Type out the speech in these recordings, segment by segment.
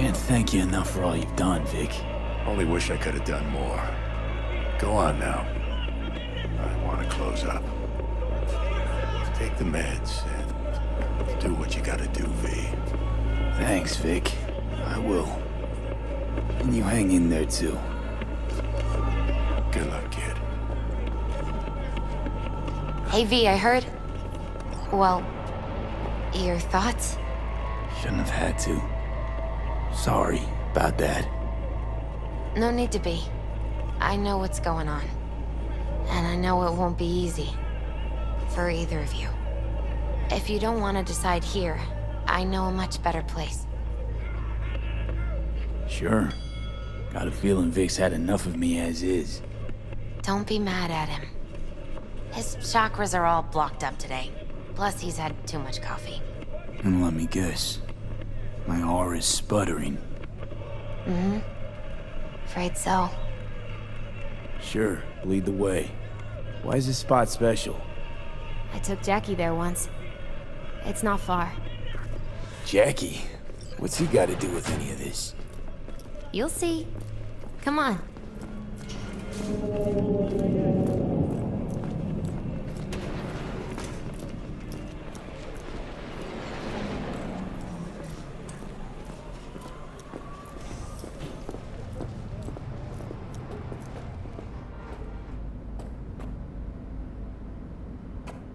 Can't thank you enough for all you've done, Vic. Only wish I could have done more. Go on now. I want to close up. Take the meds and do what you gotta do, V. Thanks, Vic. I will. And you hang in there, too. Good luck, kid. Hey, V, I heard... Well, your thoughts? Shouldn't have had to. Sorry about that. No need to be. I know what's going on. And I know it won't be easy. For either of you. If you don't want to decide here, I know a much better place. Sure. Got a feeling Vic's had enough of me as is. Don't be mad at him. His chakras are all blocked up today. Plus, he's had too much coffee. And let me guess. My aura's sputtering. Mm-hmm. Afraid so. Sure, lead the way. Why is this spot special? I took Jackie there once. It's not far. Jackie? What's he got to do with any of this? You'll see. Come on.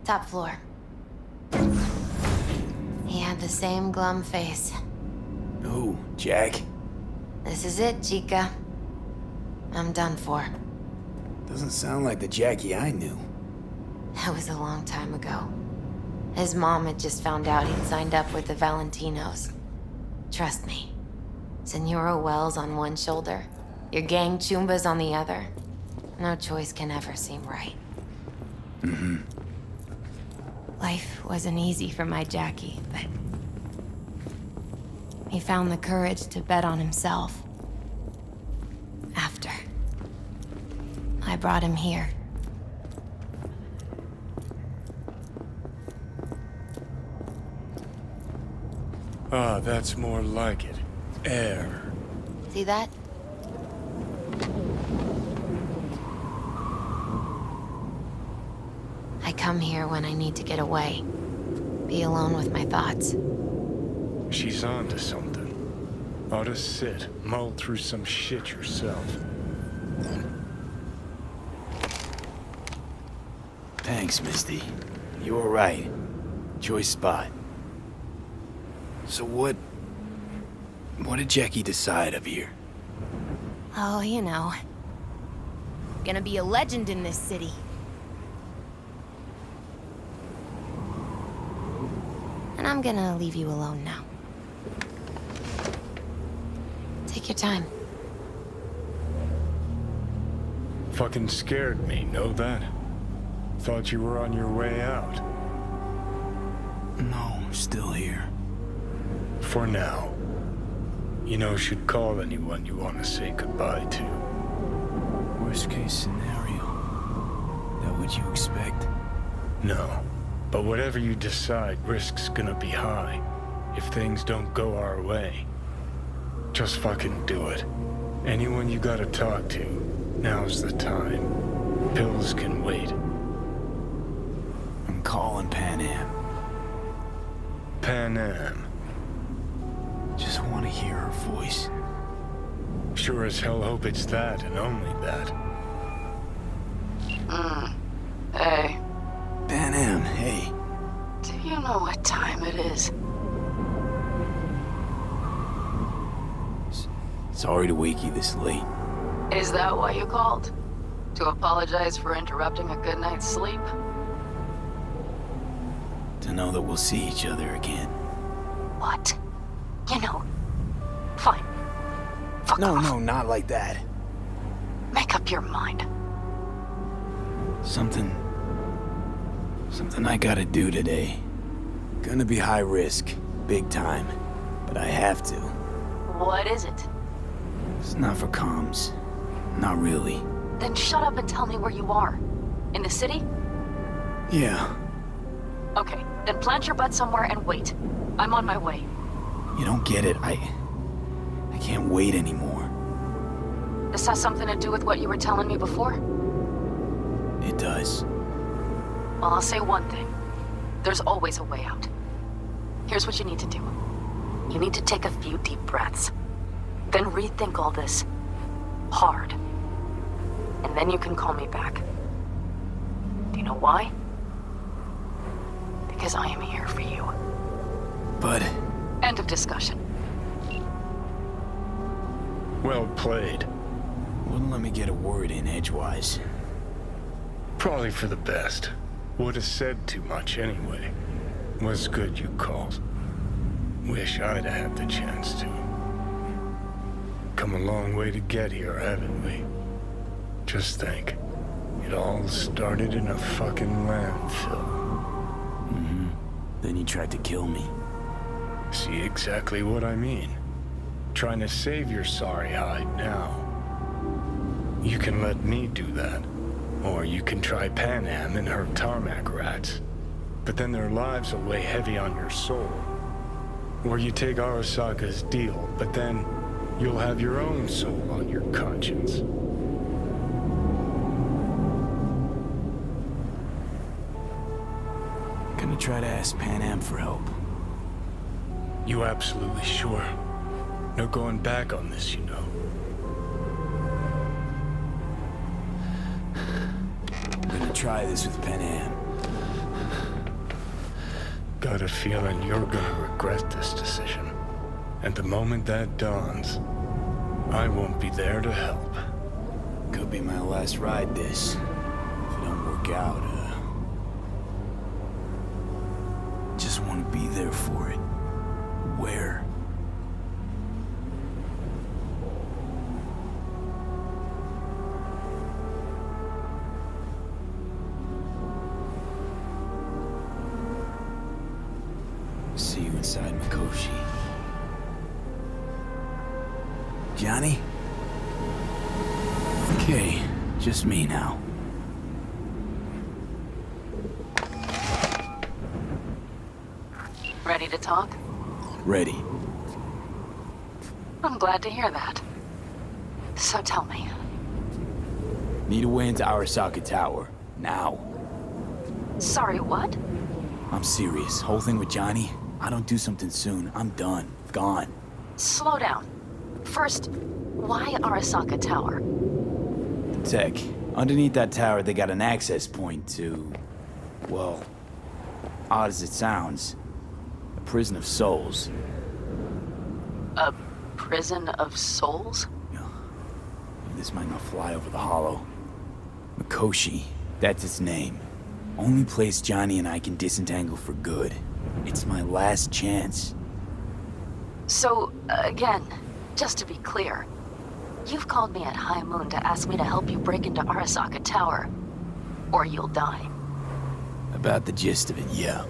Top floor. He had the same glum face. Who, Jack? This is it, Chica. I'm done for. Doesn't sound like the Jackie I knew. That was a long time ago. His mom had just found out he'd signed up with the Valentinos. Trust me. Senora Wells on one shoulder, your gang Chumbas on the other. No choice can ever seem right. Mm-hmm. Life wasn't easy for my Jackie, but... he found the courage to bet on himself. After. I brought him here. Ah, that's more like it. Air. See that? I come here when I need to get away. Be alone with my thoughts. She's on to something. Ought to sit, mull through some shit yourself. Thanks, Misty. You were right. Choice spot. So what did Jackie decide up here? Oh, you know. Gonna be a legend in this city. And I'm gonna leave you alone now. Take your time. Fucking scared me, know that? Thought you were on your way out. No, still here. For now. You know, should call anyone you want to say goodbye to. Worst case scenario. That what you expect? No. But whatever you decide, risk's gonna be high. If things don't go our way. Just fucking do it. Anyone you gotta talk to, now's the time. Pills can wait. I'm calling Pan Am. Pan Am. Just want to hear her voice. Sure as hell hope it's that and only that. Hey, Pan Am, hey. do you know what time it is? Sorry to wake you this late. Is that why you called? To apologize for interrupting a good night's sleep? To know that we'll see each other again. What? You know, fine. Fuck off. No, not like that. Make up your mind. Something I gotta do today. Gonna be high risk, big time, but I have to. What is it? It's not for comms. Not really. Then shut up and tell me where you are. In the city? Yeah. Okay, then plant your butt somewhere and wait. I'm on my way. You don't get it. I can't wait anymore. This has something to do with what you were telling me before? It does. Well, I'll say one thing. There's always a way out. Here's what you need to do. You need to take a few deep breaths. Then rethink all this. Hard. And then you can call me back. Do you know why? Because I am here for you. But... End of discussion. Well played. wouldn't let me get a word in edgewise. Probably for the best. Would have said too much anyway. Was good you called. Wish I'd had the chance to. Come a long way to get here, haven't we? Just think. It all started in a fucking landfill. Mm-hmm. Then you tried to kill me. See exactly what I mean. Trying to save your sorry hide now. You can let me do that. Or you can try Panam and her tarmac rats. But then their lives will weigh heavy on your soul. Or you take Arasaka's deal, but then you'll have your own soul on your conscience. Gonna try to ask Panam for help. You absolutely sure? No going back on this, you know. I'm gonna try this with Panam. Got a feeling you're gonna regret this decision. And the moment that dawns, I won't be there to help. Could be my last ride this. If it don't work out, just want to be there for it. Where? See you inside Mikoshi. Johnny? Okay, just me now. Ready to talk? Ready. I'm glad to hear that. So tell me. Need a way into Arasaka Tower. Now. Sorry, what? I'm serious. Whole thing with Johnny, I don't do something soon, I'm done. Gone. Slow down. First, why Arasaka Tower? Tech. Underneath that tower, they got an access point to... well, odd as it sounds, a prison of souls. A prison of souls? This might not fly over the hollow. Mikoshi, that's its name. Only place Johnny and I can disentangle for good. It's my last chance. So, again, just to be clear, you've called me at high moon to ask me to help you break into Arasaka Tower, or you'll die. About the gist of it, yeah.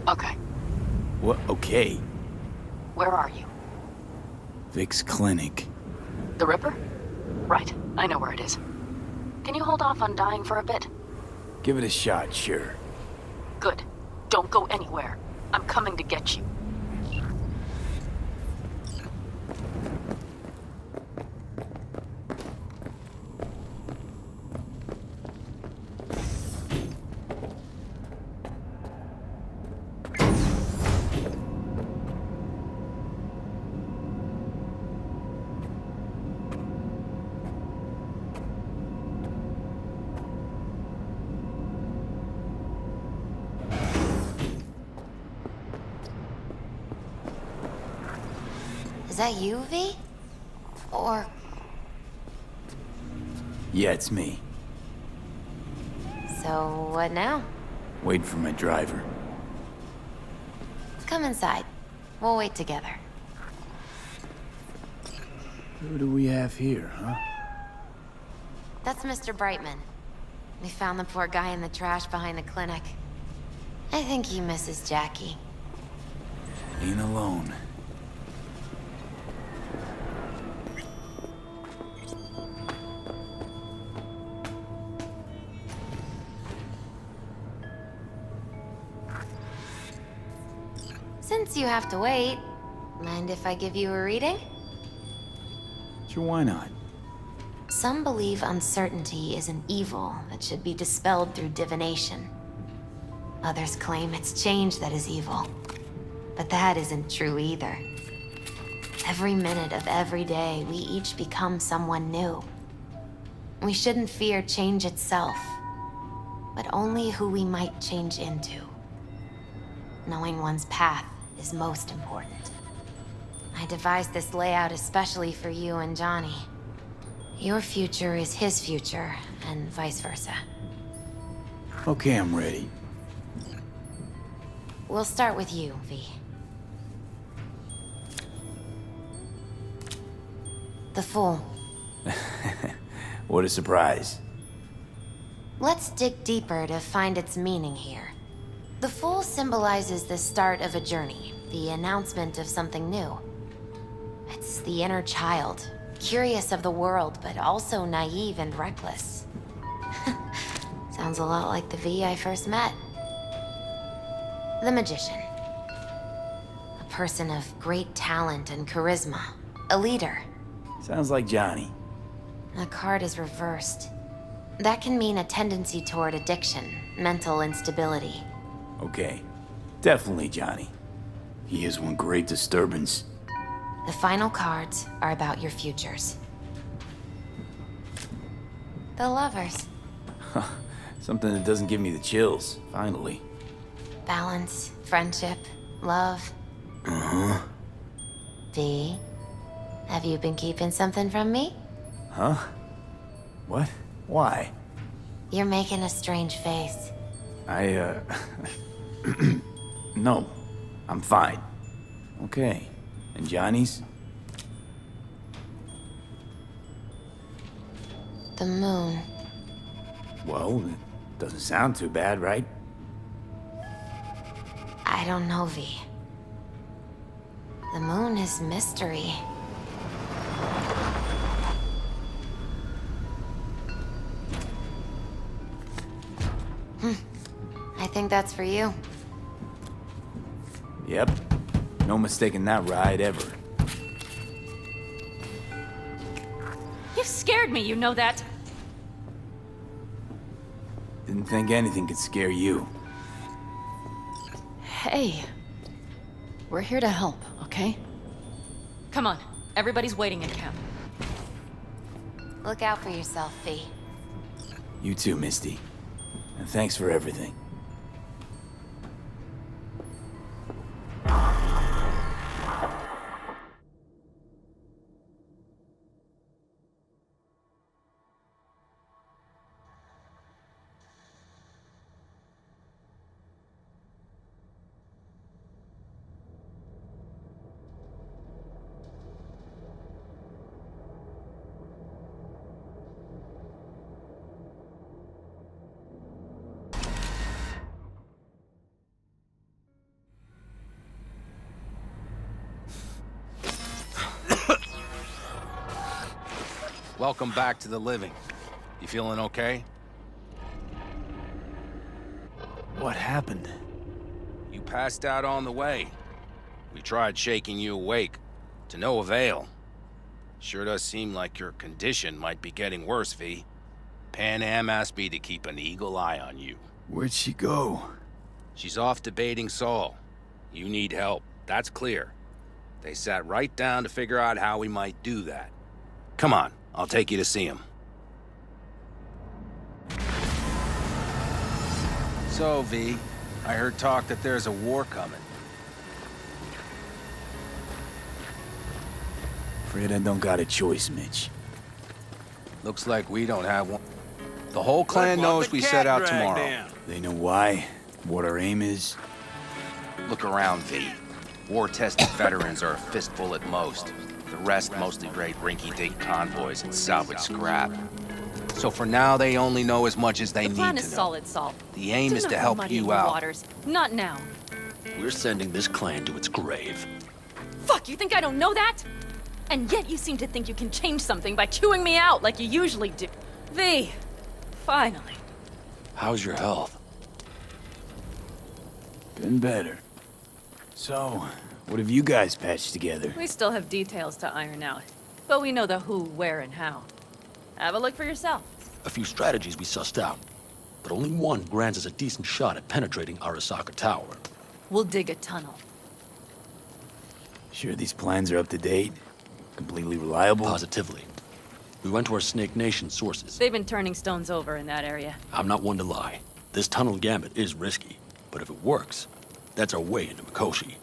Okay. What? Okay. Where are you? Vic's clinic. The Ripper? Right, I know where it is. Can you hold off on dying for a bit? Give it a shot, sure. Good. Don't go anywhere. I'm coming to get you. Is that you, V? Or... Yeah, it's me. so what now? Wait for my driver. Come inside. We'll wait together. Who do we have here, huh? That's Mr. Brightman. We found the poor guy in the trash behind the clinic. I think he misses Jackie. Ain't alone. Since you have to wait, Mind if I give you a reading? Sure, why not? Some believe uncertainty is an evil that should be dispelled through divination. Others claim it's change that is evil. But that isn't true either. Every minute of every day, we each become someone new. We shouldn't fear change itself, but only who we might change into. Knowing one's path is most important. I devised this layout especially for you and Johnny. Your future is his future, and vice versa. Okay, I'm ready. We'll start with you, V. The Fool. What a surprise. Let's dig deeper to find its meaning here. The Fool symbolizes the start of a journey, the announcement of something new. It's the inner child, curious of the world, but also naive and reckless. Sounds a lot like the V I first met. The Magician. A person of great talent and charisma. A leader. Sounds like Johnny. The card is reversed. That can mean a tendency toward addiction, mental instability. Okay, definitely Johnny. He is one great disturbance. The final cards are about your futures. The Lovers. Something that doesn't give me the chills, finally. Balance, friendship, love. Uh-huh. V, have you been keeping something from me? Huh? What? Why? You're making a strange face. No. I'm fine. Okay. And Johnny's? The moon. Well, it doesn't sound too bad, right? I don't know, V. The moon is mystery. I think that's for you. Yep. No mistaking that ride ever. You scared me, you know that? Didn't think anything could scare you. Hey. We're here to help, okay? Come on, everybody's waiting in camp. Look out for yourself, V. You too, Misty. And thanks for everything. Welcome back to the living. You feeling okay? What happened? You passed out on the way. We tried shaking you awake, to no avail. Sure does seem like your condition might be getting worse, V. Pan Am asked me to keep an eagle eye on you. Where'd she go? She's off debating Saul. You need help, that's clear. They sat right down to figure out how we might do that. Come on, I'll take you to see him. So, V, I heard talk that there's a war coming. Afraid I don't got a choice, Mitch. Looks like we don't have one. The whole clan knows we set out tomorrow. They know why, what our aim is. Look around, V. War-tested veterans are a fistful at most. The rest mostly raid rinky-dink convoys and salvage scrap. So for now, they only know as much as they need to know. The plan is solid, Saul. The aim is to help you out. Waters. Not now. We're sending this clan to its grave. Fuck, you think I don't know that? And yet you seem to think you can change something by chewing me out like you usually do. V, finally. How's your health? Been better. So, what have you guys patched together? We still have details to iron out, but we know the who, where, and how. Have a look for yourself. A few strategies we sussed out, but only one grants us a decent shot at penetrating Arasaka Tower. We'll dig a tunnel. Sure these plans are up to date? Completely reliable? Positively. We went to our Snake Nation sources. They've been turning stones over in that area. I'm not one to lie. This tunnel gambit is risky, but if it works, that's our way into Mikoshi.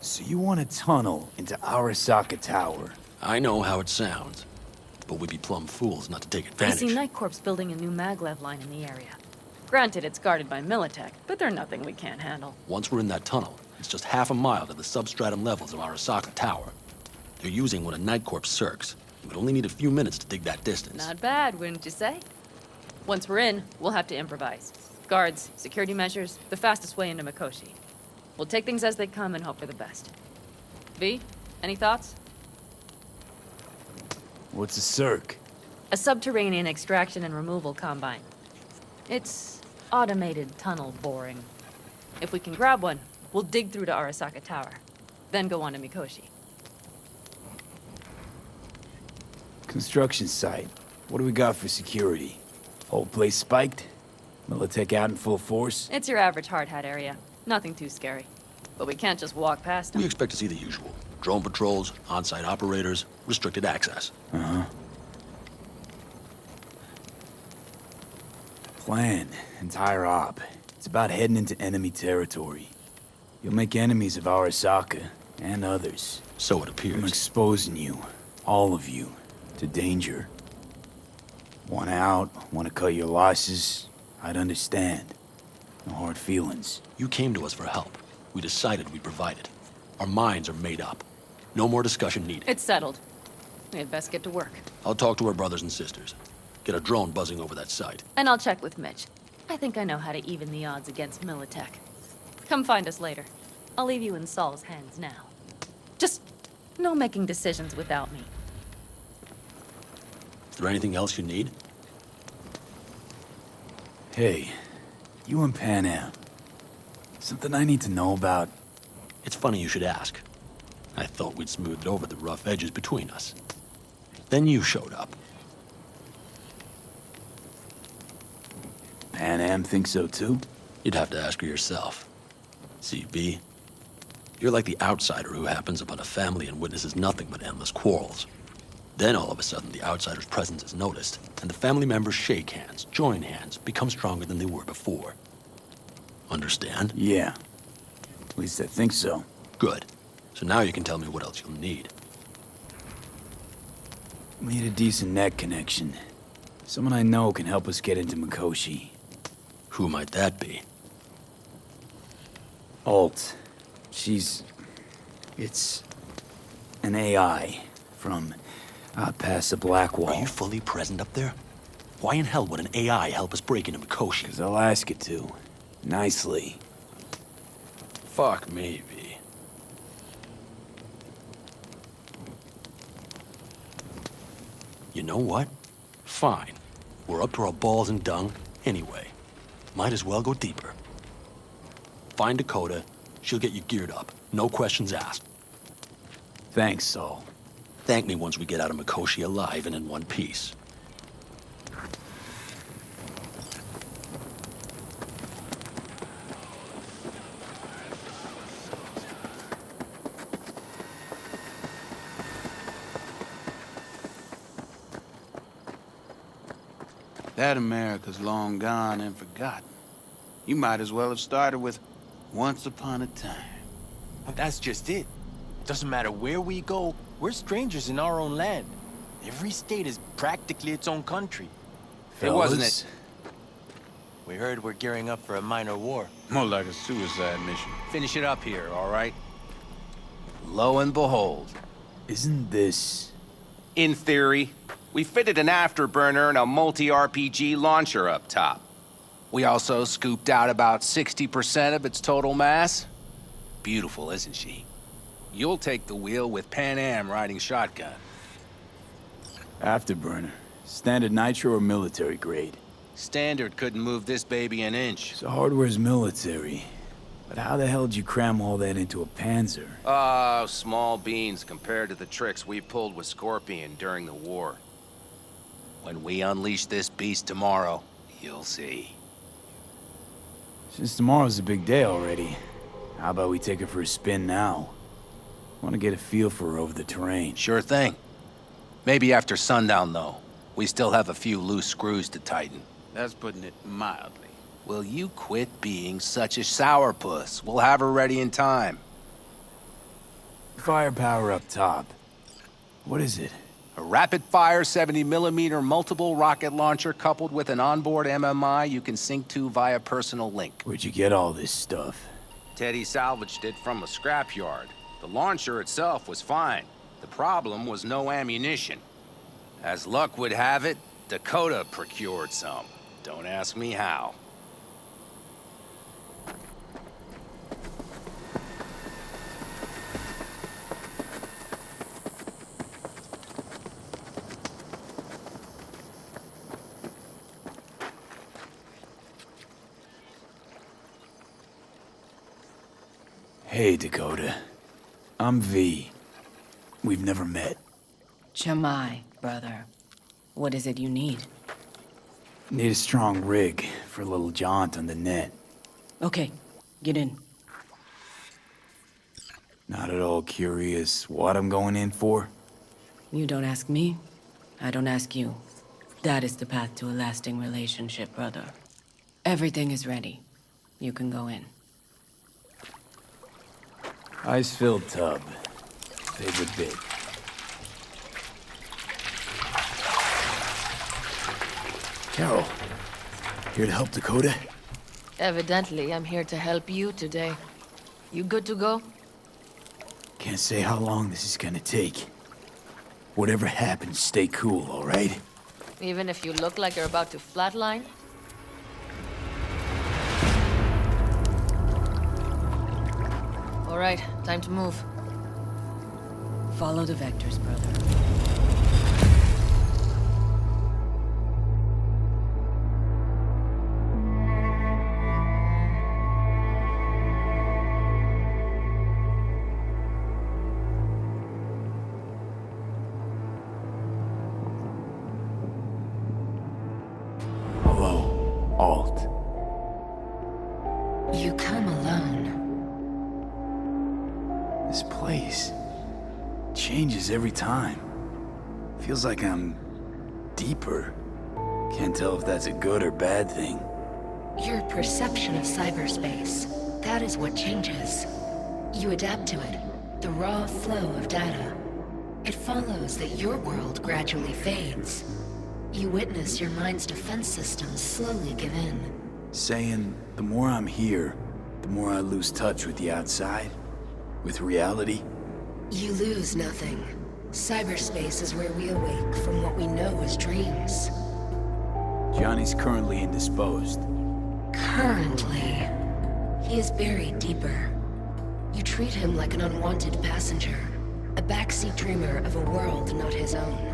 So you want a tunnel into Arasaka Tower? I know how it sounds, but we'd be plumb fools not to take I advantage. see Night Corp's building a new maglev line in the area. Granted, it's guarded by Militech, but they're nothing we can't handle. Once we're in that tunnel, it's just half a mile to the substratum levels of Arasaka Tower. They're using one of Night Corp's circs. We'd only need a few minutes to dig that distance. Not bad, wouldn't you say? Once we're in, we'll have to improvise. Guards, security measures, the fastest way into Mikoshi. We'll take things as they come and hope for the best. V, any thoughts? What's a circ? A subterranean extraction and removal combine. It's automated tunnel boring. If we can grab one, we'll dig through to Arasaka Tower, then go on to Mikoshi. Construction site. What do we got for security? Whole place spiked? Militech out in full force? It's your average hard hat area. Nothing too scary. But we can't just walk past them. We expect to see the usual. Drone patrols, on-site operators, restricted access. Uh-huh. Plan. Entire op. It's about heading into enemy territory. You'll make enemies of Arasaka, and others. So it I'm appears. exposing you, all of you, to danger. Want out, want to cut your losses, I'd understand. No hard feelings. You came to us for help. We decided we'd provide it. Our minds are made up. No more discussion needed. It's settled. We had best get to work. I'll talk to our brothers and sisters. Get a drone buzzing over that site. And I'll check with Mitch. I think I know how to even the odds against Militech. Come find us later. I'll leave you in Saul's hands now. Just no making decisions without me. Is there anything else you need? Hey, you and Pan Am. Something I need to know about? It's funny you should ask. I thought we'd smoothed over the rough edges between us. Then you showed up. Pan Am thinks so too? You'd have to ask her yourself. See, V, you're like the outsider who happens upon a family and witnesses nothing but endless quarrels. Then all of a sudden the outsider's presence is noticed, and the family members shake hands, join hands, become stronger than they were before. Understand? Yeah. At least I think so. Good. So now you can tell me what else you'll need. Need a decent net connection. Someone I know can help us get into Mikoshi. Who might that be? Alt. It's an AI from past the Black Wall. Are you fully present up there? Why in hell would an AI help us break into Mikoshi? 'Cause I'll ask it to. Nicely. Fuck me, V. You know what? Fine. We're up to our balls in dung anyway. Might as well go deeper. Find Dakota. She'll get you geared up. No questions asked. Thanks, Saul. Thank me once we get out of Mikoshi alive and in one piece. That America's long gone and forgotten. You might as well have started with Once Upon a Time. That's just it. Doesn't matter where we go, we're strangers in our own land. Every state is practically its own country. It wasn't it. We heard we're gearing up for a minor war. More like a suicide mission. Finish it up here, all right? Lo and behold. Isn't this... In theory, we fitted an afterburner and a multi-RPG launcher up top. We also scooped out about 60% of its total mass. Beautiful, isn't she? You'll take the wheel with Pan Am riding shotgun. Afterburner? Standard nitro or military grade? Standard couldn't move this baby an inch. So hardware's military. But how the hell did you cram all that into a Panzer? Small beans compared to the tricks we pulled with Scorpion during the war. When we unleash this beast tomorrow, you'll see. Since tomorrow's a big day already, how about we take her for a spin now? Want to get a feel for her over the terrain. Sure thing. Maybe after sundown, though. We still have a few loose screws to tighten. That's putting it mildly. Will you quit being such a sourpuss? We'll have her ready in time. Firepower up top. What is it? A rapid-fire 70mm multiple rocket launcher coupled with an onboard MMI you can sync to via personal link. Where'd you get all this stuff? Teddy salvaged it from a scrapyard. The launcher itself was fine. The problem was no ammunition. As luck would have it, Dakota procured some. Don't ask me how. Hey, Dakota. I'm V. We've never met. Chamai, brother. What is it you need? Need a strong rig for a little jaunt on the net. Okay, get in. Not at all curious what I'm going in for? You don't ask me, I don't ask you. That is the path to a lasting relationship, brother. Everything is ready. You can go in. Ice-filled tub. Favorite bit. Carol, here to help Dakota? Evidently, I'm here to help you today. You good to go? Can't say how long this is gonna take. Whatever happens, stay cool, all right? Even if you look like you're about to flatline? All right, time to move. Follow the vectors, brother. Hello, Alt. You come alone. This place changes every time. Feels like I'm deeper. Can't tell if that's a good or bad thing. Your perception of cyberspace, that is what changes. You adapt to it, the raw flow of data. It follows that your world gradually fades. You witness your mind's defense systems slowly give in. Saying the more I'm here, the more I lose touch with the outside, with reality. You lose nothing. Cyberspace is where we awake from what we know as dreams. Johnny's currently indisposed. Currently. He is buried deeper. You treat him like an unwanted passenger, a backseat dreamer of a world not his own.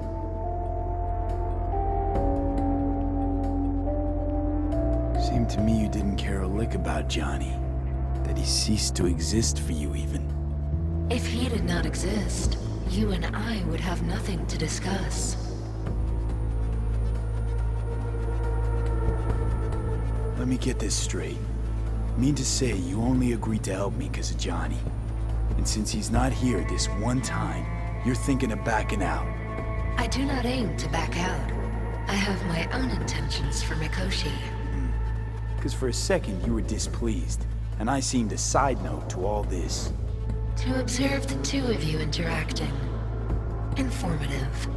Seemed to me you didn't care a lick about Johnny. That he ceased to exist for you even. If he did not exist, you and I would have nothing to discuss. Let me get this straight. Mean to say you only agreed to help me because of Johnny. And since he's not here this one time, you're thinking of backing out. I do not aim to back out. I have my own intentions for Mikoshi. Because for a second you were displeased, and I seemed a side note to all this. To observe the two of you interacting. Informative.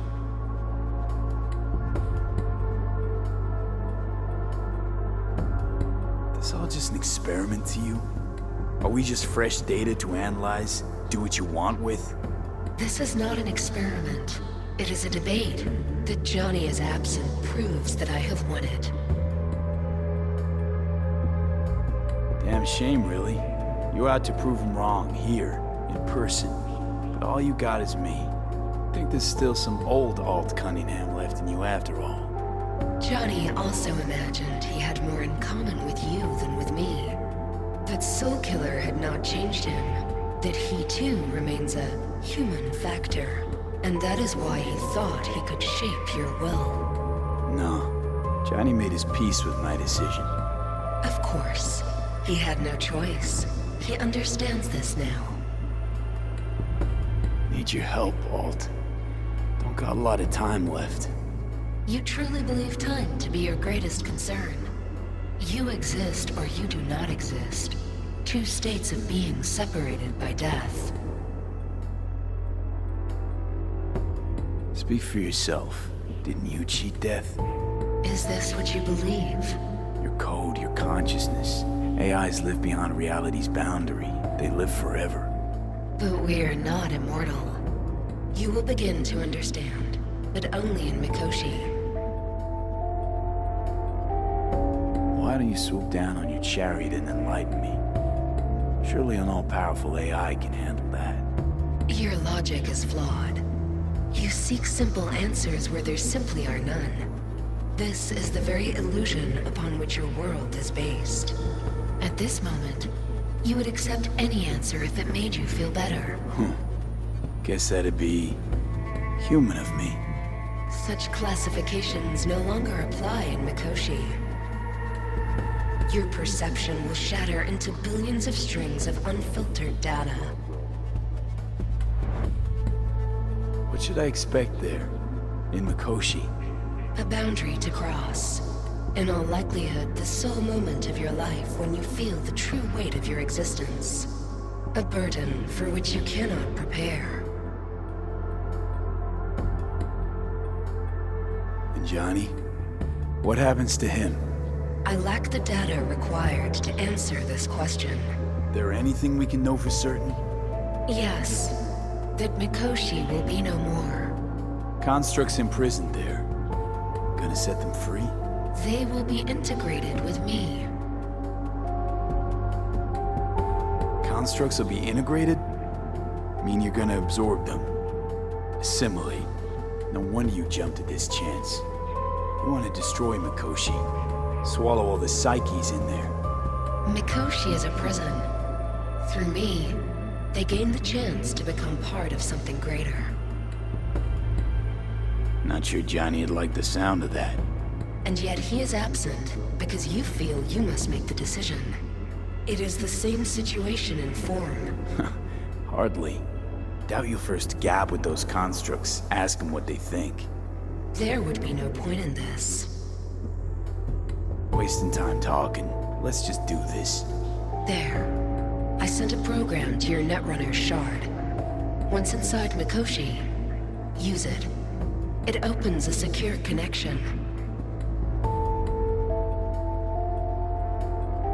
This all just an experiment to you? Are we just fresh data to analyze, do what you want with? This is not an experiment. It is a debate. That Johnny is absent proves that I have won it. Damn shame, really. You're out to prove him wrong, here, in person. But all you got is me. Think there's still some old Alt Cunningham left in you after all. Johnny also imagined he had more in common with you than with me. But soul killer had not changed him, that he too remains a human factor, and that is why he thought he could shape your will. No. Johnny made his peace with my decision. Of course. He had no choice. He understands this now. Need your help, Alt. Don't got a lot of time left. You truly believe time to be your greatest concern. You exist or you do not exist. Two states of being separated by death. Speak for yourself. Didn't you cheat death? Is this what you believe? Your code, your consciousness. AIs live beyond reality's boundary. They live forever. But we are not immortal. You will begin to understand, but only in Mikoshi. Why don't you swoop down on your chariot and enlighten me? Surely an all-powerful AI can handle that. Your logic is flawed. You seek simple answers where there simply are none. This is the very illusion upon which your world is based. At this moment, you would accept any answer if it made you feel better. Guess that'd be human of me. Such classifications no longer apply in Mikoshi. Your perception will shatter into billions of strings of unfiltered data. What should I expect there, in Mikoshi? A boundary to cross. In all likelihood, the sole moment of your life when you feel the true weight of your existence. A burden for which you cannot prepare. And Johnny? What happens to him? I lack the data required to answer this question. There anything we can know for certain? Yes. That Mikoshi will be no more. Constructs imprisoned there. Gonna set them free? They will be integrated with me. Constructs will be integrated? Mean you're gonna absorb them? Assimilate? No wonder you jumped at this chance. You want to destroy Mikoshi. Swallow all the psyches in there. Mikoshi is a prison. Through me, they gain the chance to become part of something greater. Not sure Johnny'd like the sound of that. And yet he is absent because you feel you must make the decision. It is the same situation in form. Hardly. Doubt you first gab with those constructs, ask them what they think. There would be no point in this. Wasting time talking. Let's just do this. There. I sent a program to your Netrunner shard. Once inside Mikoshi, use it. It opens a secure connection.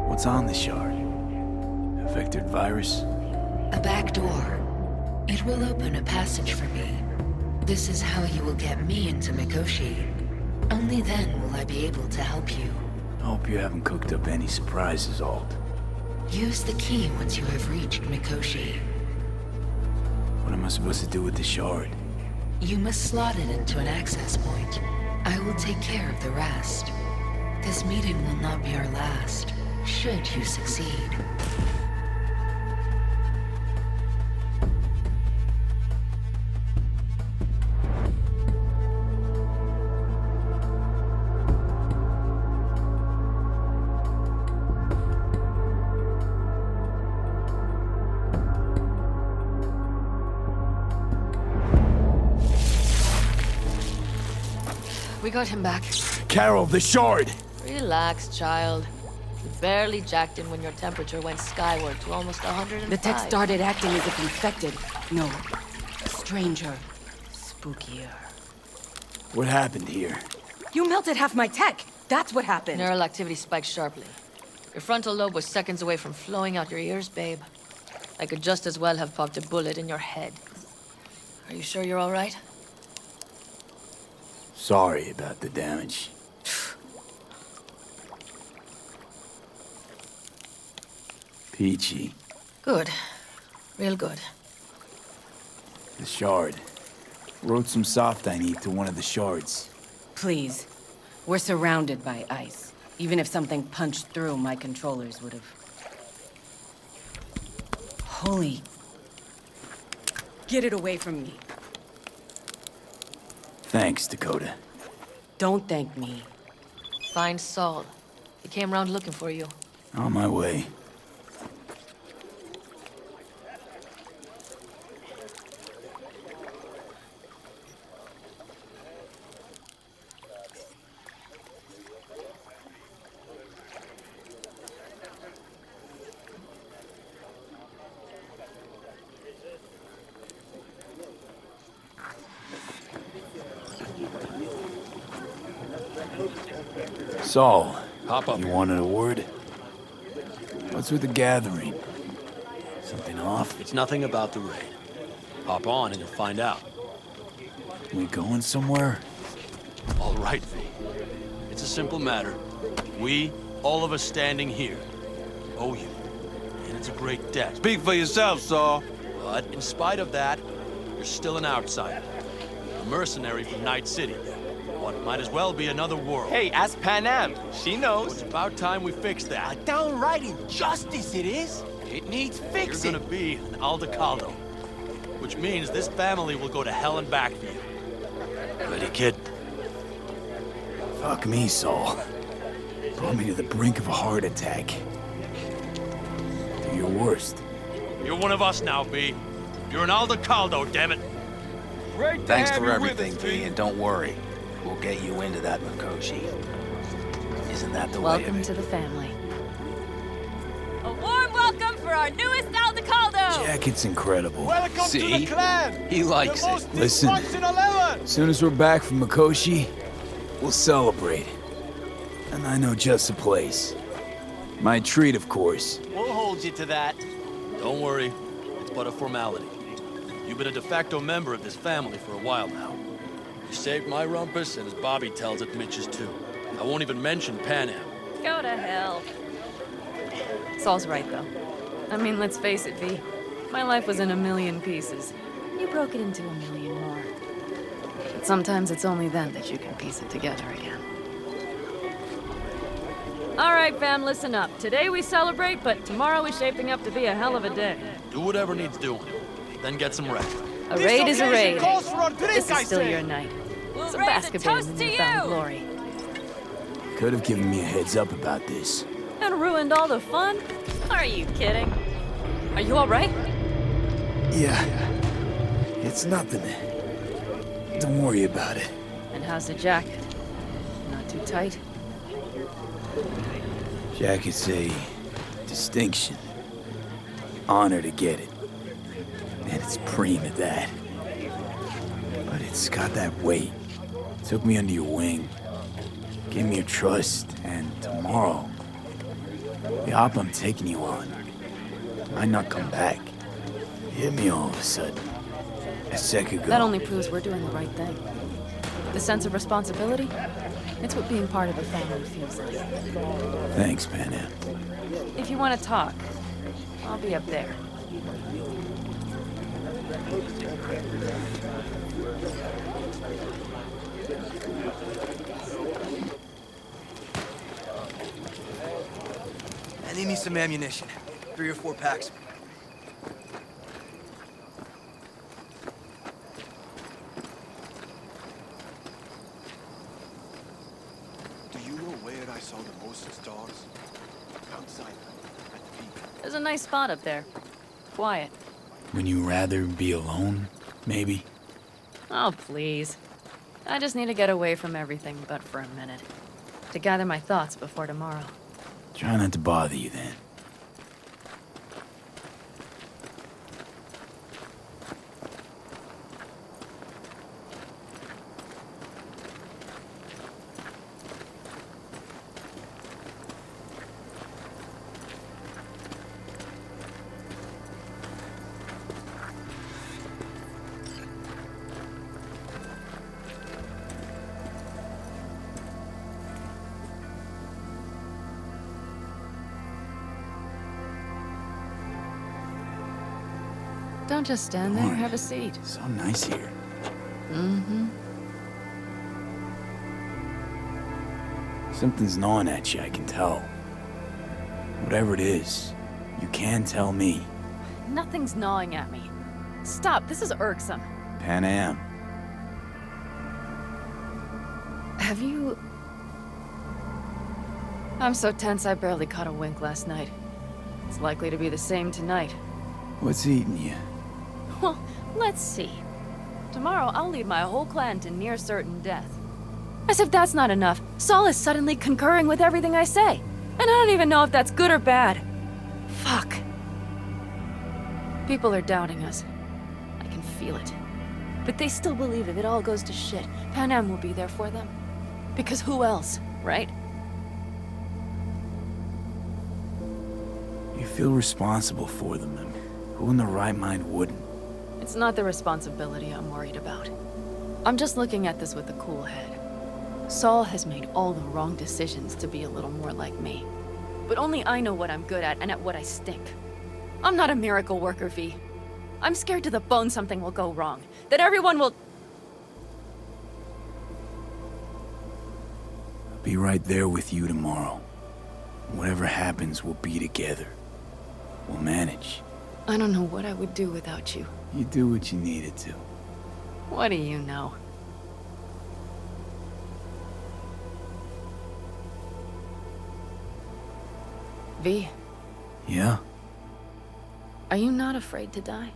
What's on the shard? A vectored virus? A back door. It will open a passage for me. This is how you will get me into Mikoshi. Only then will I be able to help you. I hope you haven't cooked up any surprises, Alt. Use the key once you have reached Mikoshi. What am I supposed to do with the shard? You must slot it into an access point. I will take care of the rest. This meeting will not be our last, should you succeed. We got him back. Carol, the shard! Relax, child. You barely jacked him when your temperature went skyward to almost 105. The tech started acting as if infected. No. Stranger. Spookier. What happened here? You melted half my tech! That's what happened! Neural activity spiked sharply. Your frontal lobe was seconds away from flowing out your ears, babe. I could just as well have popped a bullet in your head. Are you sure you're all right? Sorry about the damage. Peachy. Good. Real good. The shard. Wrote some soft I need to one of the shards. Please. We're surrounded by ice. Even if something punched through, my controllers would have... Holy... Get it away from me. Thanks, Dakota. Don't thank me. Find Saul. He came around looking for you. On my way. Saul, Hop up. you wanted a word? What's with the gathering? Something off? It's nothing about the raid. Hop on and you'll find out. We going somewhere? All right, V. It's a simple matter. We, all of us standing here, owe you. And it's a great debt. Speak for yourself, Saul. But in spite of that, you're still an outsider. A mercenary from Night City. What might as well be another world. Hey, ask Panam. She knows. It's about time we fix that. A downright injustice it is. It needs fixing. You're gonna be an Aldecaldo. Which means this family will go to hell and back for you. Ready, kid? Fuck me, Saul. Brought me to the brink of a heart attack. Do your worst. You're one of us now, V. You're an Aldecaldo, damn it. Thanks for everything, V, and don't worry. We'll get you into that Mikoshi. Isn't that the way of Welcome it? to the family. A warm welcome for our newest Aldecaldo! Jacket's incredible. Welcome to See? the clan. He likes the it. most Listen. dysfunctional ever. As soon as we're back from Mikoshi, we'll celebrate. And I know just the place. My treat, of course. We'll hold you to that. Don't worry. It's but a formality. You've been a de facto member of this family for a while now. You saved my rumpus, and as Bobby tells it, Mitch's too. I won't even mention Panam. Go to hell. Saul's right, though. I mean, let's face it, V. My life was in a million pieces. You broke it into a million more. But sometimes it's only then that you can piece it together again. All right, fam, listen up. Today we celebrate, but tomorrow is shaping up to be a hell of a day. Do whatever needs doing. Then get some rest. A raid is a raid. Calls for a drink, This I is still say. your night. Some basketball in the newfound glory. Could have given me a heads up about this. And ruined all the fun? Are you kidding? Are you all right? Yeah. It's nothing. Don't worry about it. And how's the jacket? Not too tight? Jacket's a distinction. Honor to get it. And it's preem at that. But it's got that weight. Took me under your wing. Gave me your trust. And tomorrow, the hop I'm taking you on might not come back. Hit me all of a sudden. A second ago. That only proves we're doing the right thing. The sense of responsibility? It's what being part of a family feels like. Thanks, Panam. If you want to talk, I'll be up there. I need me some ammunition. 3 or 4 packs. Do you know where I saw the most stars? Outside, at the peak. There's a nice spot up there. Quiet. When you rather be alone, maybe? Oh, please. I just need to get away from everything but for a minute. To gather my thoughts before tomorrow. Try not to bother you then. Don't just stand there, have a seat. So nice here. Mm-hmm. Something's gnawing at you, I can tell. Whatever it is, you can tell me. Nothing's gnawing at me. Stop, this is irksome. Pan Am. Have you... I'm so tense I barely caught a wink last night. It's likely to be the same tonight. What's eating you? Well, let's see. Tomorrow I'll lead my whole clan to near certain death. As if that's not enough, Saul is suddenly concurring with everything I say. And I don't even know if that's good or bad. Fuck. People are doubting us. I can feel it. But they still believe if it all goes to shit, Pan Am will be there for them. Because who else, right? You feel responsible for them, and who in their right mind wouldn't? It's not the responsibility I'm worried about. I'm just looking at this with a cool head. Saul has made all the wrong decisions to be a little more like me. But only I know what I'm good at and at what I stink. I'm not a miracle worker, V. I'm scared to the bone something will go wrong. That everyone will... I'll be right there with you tomorrow. Whatever happens, we'll be together. We'll manage. I don't know what I would do without you. You do what you needed to. What do you know? V, Yeah? are you not afraid to die?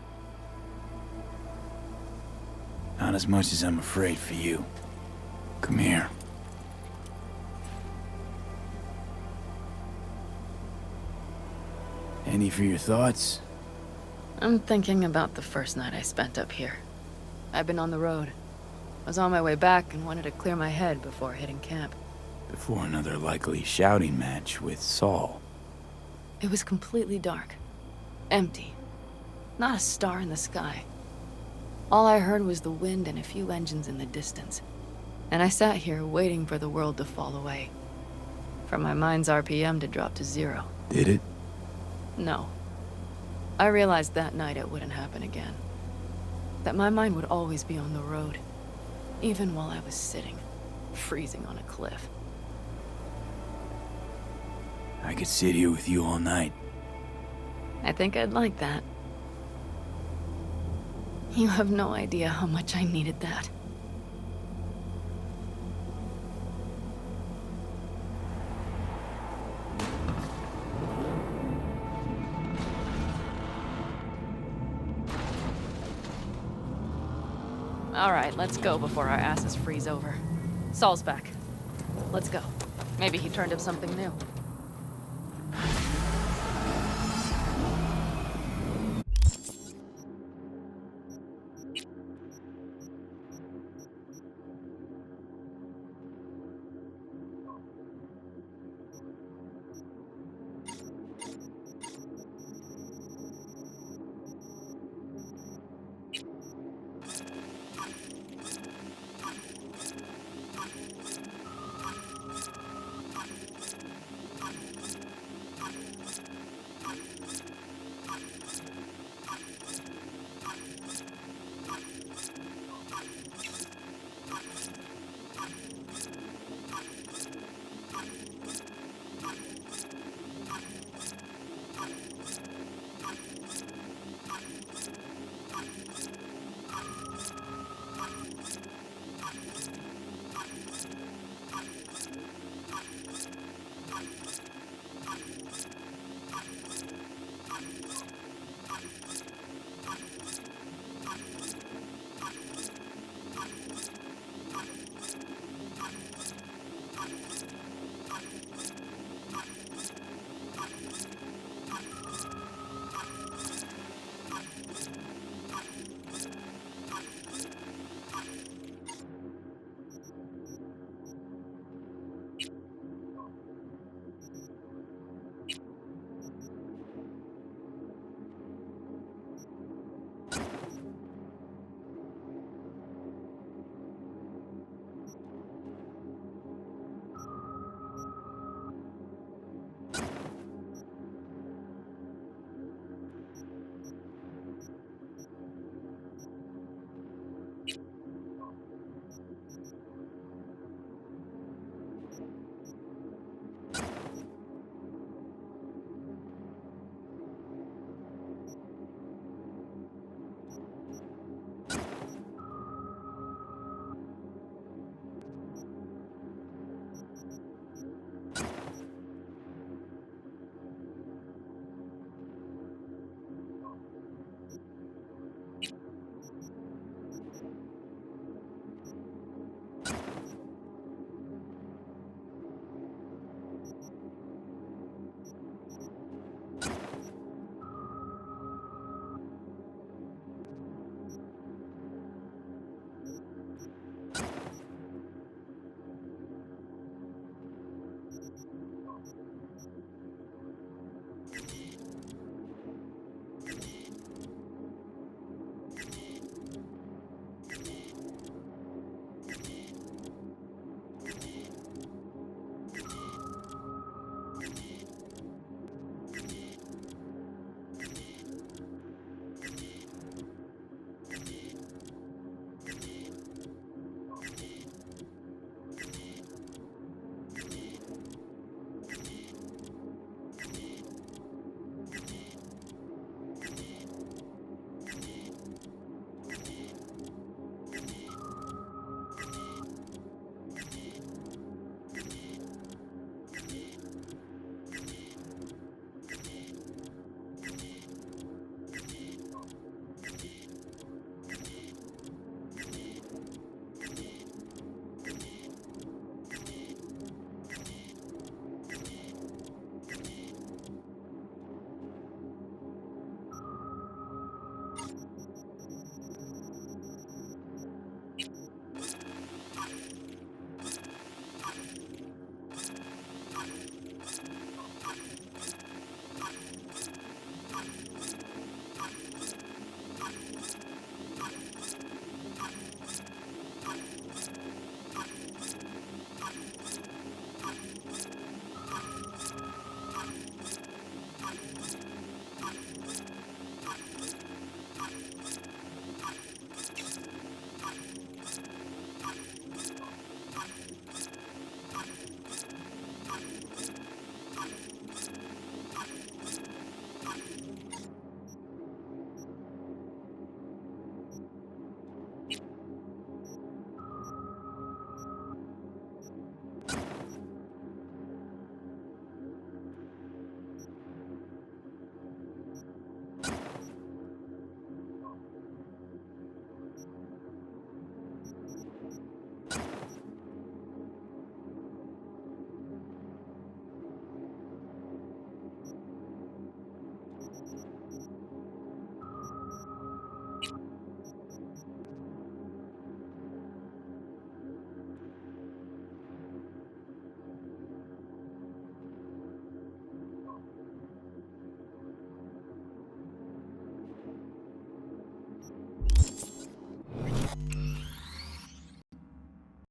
Not as much as I'm afraid for you. Come here. Any for your thoughts? I'm thinking about the first night I spent up here. I've been on the road. I was on my way back and wanted to clear my head before hitting camp. Before another likely shouting match with Saul. It was completely dark. Empty. Not a star in the sky. All I heard was the wind and a few engines in the distance. And I sat here waiting for the world to fall away. For my mind's RPM to drop to 0. Did it? No. I realized that night it wouldn't happen again. That my mind would always be on the road. Even while I was sitting, freezing on a cliff. I could sit here with you all night. I think I'd like that. You have no idea how much I needed that. All right, let's go before our asses freeze over. Saul's back. Let's go. Maybe he turned up something new.